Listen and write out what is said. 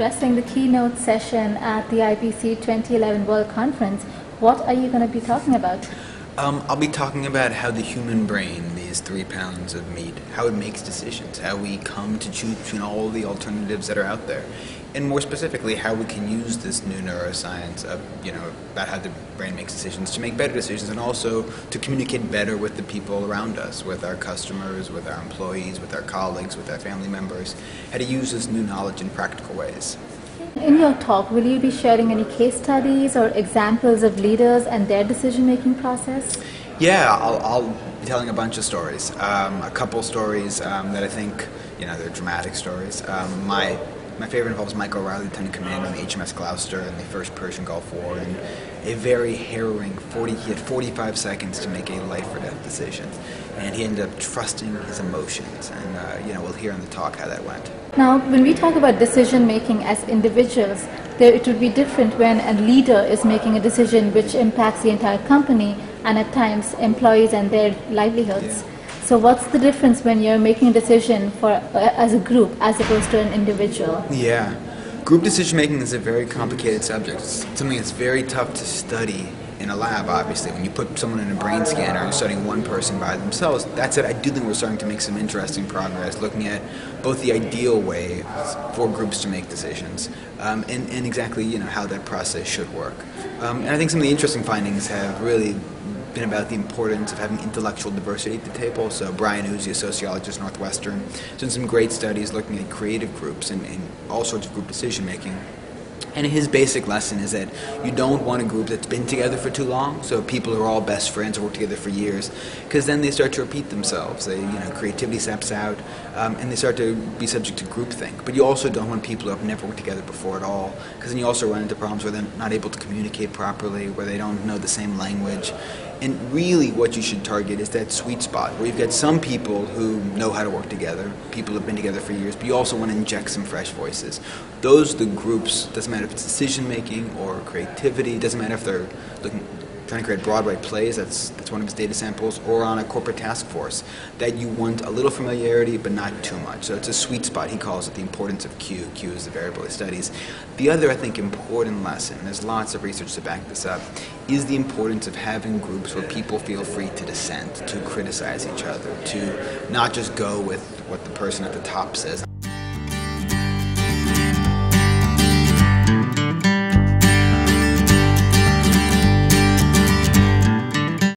addressing the keynote session at the IABC 2011 World Conference. What are you going to be talking about? I'll be talking about how the human brain, these 3 pounds of meat, how it makes decisions, how we come to choose between all the alternatives that are out there, and more specifically, how we can use this new neuroscience about how the brain makes decisions to make better decisions, and also to communicate better with the people around us, with our customers, with our employees, with our colleagues, with our family members, how to use this new knowledge in practical ways. In your talk, will you be sharing any case studies or examples of leaders and their decision-making process? Yeah, I'll be telling a bunch of stories. A couple stories that I think, they're dramatic stories. My favorite involves Mike O'Reilly, Lieutenant Commander on the HMS Gloucester in the First Persian Gulf War, and a very harrowing he had 45 seconds to make a life or death decision, and he ended up trusting his emotions, and we'll hear in the talk how that went. Now, when we talk about decision making as individuals, it would be different when a leader is making a decision which impacts the entire company and at times employees and their livelihoods. Yeah. So what's the difference when you're making a decision as a group as opposed to an individual? Yeah. Group decision making is a very complicated subject. It's something that's very tough to study in a lab, obviously. When you put someone in a brain scanner and studying one person by themselves, that's it. I do think we're starting to make some interesting progress looking at both the ideal way for groups to make decisions and exactly how that process should work. And I think some of the interesting findings have really been about the importance of having intellectual diversity at the table. So Brian Uzi, a sociologist at Northwestern, has done some great studies looking at creative groups and all sorts of group decision making. And his basic lesson is that you don't want a group that's been together for too long, so people who are all best friends or work together for years, because then they start to repeat themselves. Creativity saps out, and they start to be subject to groupthink. But you also don't want people who have never worked together before at all, because then you also run into problems where they're not able to communicate properly, where they don't know the same language. And really what you should target is that sweet spot, where you've got some people who know how to work together, people who have been together for years, but you also want to inject some fresh voices. Those are the groups, doesn't matter if it's decision-making or creativity, doesn't matter if they're trying to create Broadway plays, that's one of his data samples, or on a corporate task force, that you want a little familiarity but not too much. So it's a sweet spot. He calls it the importance of cue. Cue is the variable he studies. The other, I think, important lesson, and there's lots of research to back this up, is the importance of having groups where people feel free to dissent, to criticize each other, to not just go with what the person at the top says.